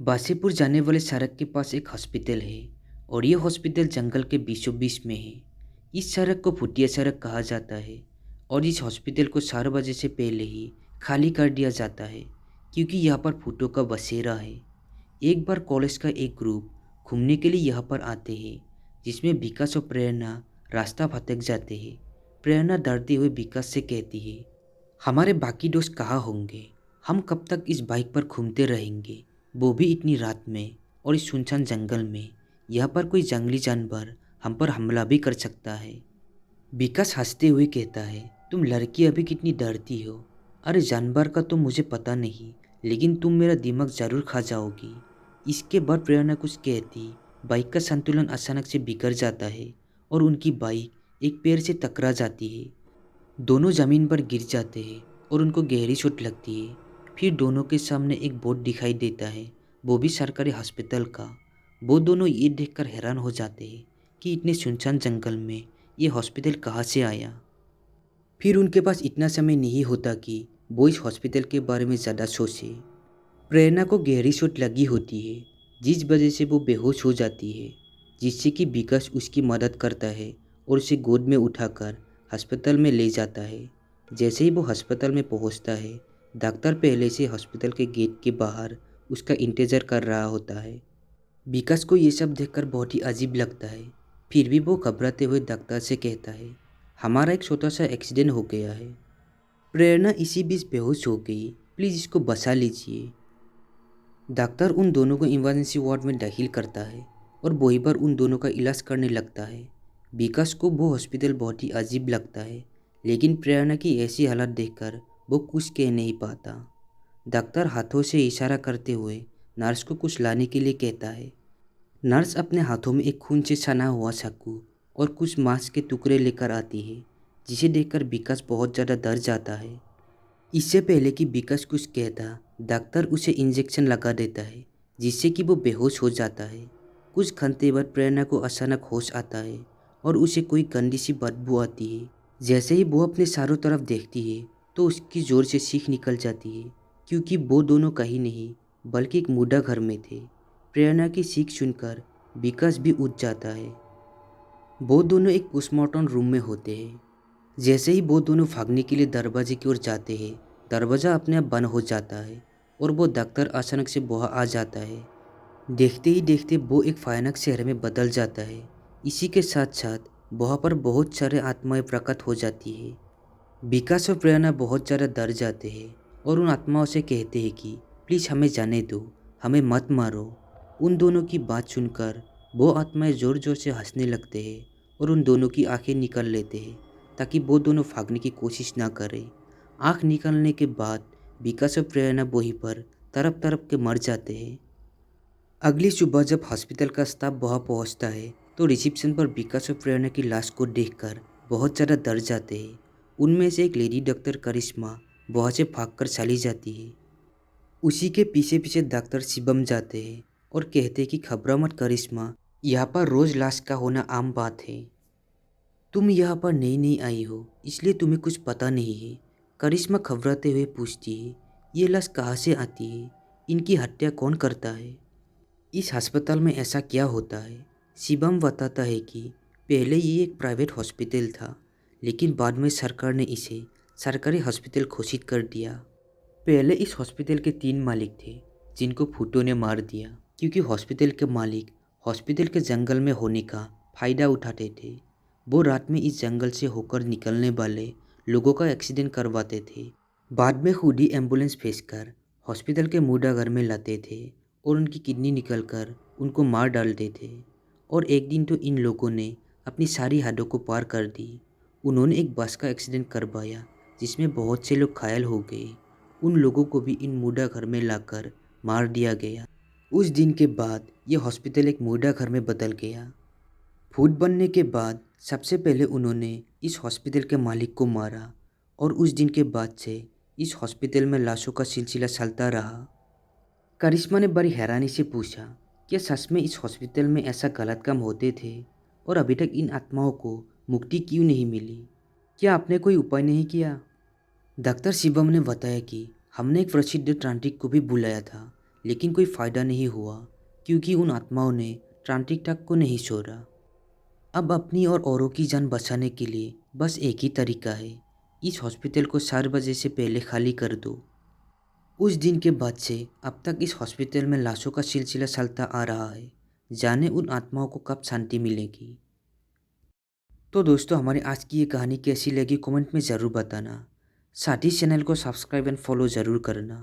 बासीपुर जाने वाले सड़क के पास एक हॉस्पिटल है और ये हॉस्पिटल जंगल के बीचों बीच में है। इस सड़क को भूतिया सड़क कहा जाता है और इस हॉस्पिटल को 4 बजे से पहले ही खाली कर दिया जाता है क्योंकि यहाँ पर भूतों का बसेरा है। एक बार कॉलेज का एक ग्रुप घूमने के लिए यहाँ पर आते हैं जिसमें विकास और प्रेरणा रास्ता भटक जाते हैं। प्रेरणा डरते हुए विकास से कहती है, हमारे बाकी दोस्त कहाँ होंगे? हम कब तक इस बाइक पर घूमते रहेंगे, वो भी इतनी रात में और इस सुनसान जंगल में? यहाँ पर कोई जंगली जानवर हम पर हमला भी कर सकता है। विकास हंसते हुए कहता है, तुम लड़की अभी कितनी डरती हो। अरे जानवर का तो मुझे पता नहीं, लेकिन तुम मेरा दिमाग ज़रूर खा जाओगी। इसके बाद प्रेरणा कुछ कहती, बाइक का संतुलन अचानक से बिगड़ जाता है और उनकी बाइक एक पेड़ से टकरा जाती है। दोनों ज़मीन पर गिर जाते हैं और उनको गहरी चोट लगती है। फिर दोनों के सामने एक बोर्ड दिखाई देता है, वो भी सरकारी हॉस्पिटल का। वो दोनों ये देखकर हैरान हो जाते हैं कि इतने सुनसान जंगल में ये हॉस्पिटल कहाँ से आया। फिर उनके पास इतना समय नहीं होता कि वो इस हॉस्पिटल के बारे में ज़्यादा सोचे। प्रेरणा को गहरी चोट लगी होती है जिस वजह से वो बेहोश हो जाती है, जिससे कि विकास उसकी मदद करता है और उसे गोद में उठाकर अस्पताल में ले जाता है। जैसे ही वो अस्पताल में पहुंचता है, डॉक्टर पहले से हॉस्पिटल के गेट के बाहर उसका इंतज़ार कर रहा होता है। विकास को ये सब देखकर बहुत ही अजीब लगता है, फिर भी वो घबराते हुए डॉक्टर से कहता है, हमारा एक छोटा सा एक्सीडेंट हो गया है। प्रेरणा इसी बीच बेहोश हो गई, प्लीज़ इसको बचा लीजिए। डॉक्टर उन दोनों को इमरजेंसी वार्ड में दाखिल करता है और वहीं पर उन दोनों का इलाज करने लगता है। विकास को वो हॉस्पिटल बहुत ही अजीब लगता है, लेकिन प्रेरणा की ऐसी हालत देखकर वो कुछ कह नहीं पाता। डॉक्टर हाथों से इशारा करते हुए नर्स को कुछ लाने के लिए कहता है। नर्स अपने हाथों में एक खून से सना हुआ चाकू और कुछ मांस के टुकड़े लेकर आती है, जिसे देखकर विकास बहुत ज़्यादा डर जाता है। इससे पहले कि विकास कुछ कहता, डॉक्टर उसे इंजेक्शन लगा देता है जिससे कि वो बेहोश हो जाता है। कुछ घंटे बाद प्रेरणा को अचानक होश आता है और उसे कोई गंदी सी बदबू आती है। जैसे ही वो अपने चारों तरफ देखती है तो उसकी ज़ोर से चीख निकल जाती है, क्योंकि वो दोनों कहीं नहीं बल्कि एक मुर्दा घर में थे। प्रेरणा की चीख सुनकर विकास भी उठ जाता है। वो दोनों एक पोस्टमार्टम रूम में होते हैं। जैसे ही वो दोनों भागने के लिए दरवाजे की ओर जाते हैं, दरवाज़ा अपने आप बंद हो जाता है और वो डॉक्टर अचानक से वहाँ आ जाता है। देखते ही देखते वो एक भयानक शहर में बदल जाता है। इसी के साथ साथ वहाँ पर बहुत सारे आत्माएं प्रकट हो जाती है। विकास और प्रेरणा बहुत ज़्यादा डर जाते हैं और उन आत्माओं से कहते हैं कि प्लीज़ हमें जाने दो, हमें मत मारो। उन दोनों की बात सुनकर वो आत्माएं ज़ोर ज़ोर से हंसने लगते हैं और उन दोनों की आंखें निकाल लेते हैं ताकि वो दोनों भागने की कोशिश ना करें। आँख निकालने के बाद विकास और प्रेरणा वहीं पर तड़प तड़प के मर जाते हैं। अगली सुबह जब हॉस्पिटल का स्टाफ वहाँ पहुँचता है तो रिसेप्शन पर विकास और प्रेरणा की लाश को देखकर बहुत ज़्यादा डर जाते हैं। उनमें से एक लेडी डॉक्टर करिश्मा वहाँ से भागकर चली जाती है। उसी के पीछे पीछे डॉक्टर शिवम जाते हैं और कहते हैं कि घबरा मत करिश्मा, यहाँ पर रोज़ लाश का होना आम बात है। तुम यहाँ पर नई नई आई हो इसलिए तुम्हें कुछ पता नहीं है। करिश्मा घबराते हुए पूछती है, ये लाश कहाँ से आती है? इनकी हत्या कौन करता है? इस अस्पताल में ऐसा क्या होता है? शिवम बताता है कि पहले ये एक प्राइवेट हॉस्पिटल था, लेकिन बाद में सरकार ने इसे सरकारी हॉस्पिटल घोषित कर दिया। पहले इस हॉस्पिटल के 3 मालिक थे जिनको भूतों ने मार दिया, क्योंकि हॉस्पिटल के मालिक हॉस्पिटल के जंगल में होने का फ़ायदा उठाते थे। वो रात में इस जंगल से होकर निकलने वाले लोगों का एक्सीडेंट करवाते थे। बाद में खुद ही एम्बुलेंस भेजकर हॉस्पिटल के मुर्दा घर में लाते थे और उनकी किडनी निकलकर उनको मार डालते थे। और एक दिन तो इन लोगों ने अपनी सारी हदों को पार कर दी। उन्होंने एक बस का एक्सीडेंट करवाया जिसमें बहुत से लोग घायल हो गए। उन लोगों को भी इन मुर्दा घर में लाकर मार दिया गया। उस दिन के बाद ये हॉस्पिटल एक मुर्दा घर में बदल गया। भूत बनने के बाद सबसे पहले उन्होंने इस हॉस्पिटल के मालिक को मारा और उस दिन के बाद से इस हॉस्पिटल में लाशों का सिलसिला चलता रहा। करिश्मा ने बड़ी हैरानी से पूछा, क्या सच में इस हॉस्पिटल में ऐसा गलत काम होते थे और अभी तक इन आत्माओं को मुक्ति क्यों नहीं मिली? क्या आपने कोई उपाय नहीं किया? डॉक्टर शिवम ने बताया कि हमने एक प्रसिद्ध तांत्रिक को भी बुलाया था, लेकिन कोई फ़ायदा नहीं हुआ क्योंकि उन आत्माओं ने तांत्रिक टक को नहीं छोड़ा। अब अपनी और औरों की जान बचाने के लिए बस एक ही तरीका है, इस हॉस्पिटल को 4 बजे से पहले खाली कर दो। उस दिन के बाद से अब तक इस हॉस्पिटल में लाशों का सिलसिला चलता आ रहा है। जाने उन आत्माओं को कब शांति मिलेगी। तो दोस्तों, हमारी आज की ये कहानी कैसी लगी कमेंट में ज़रूर बताना। साथ ही चैनल को सब्सक्राइब एंड फॉलो ज़रूर करना।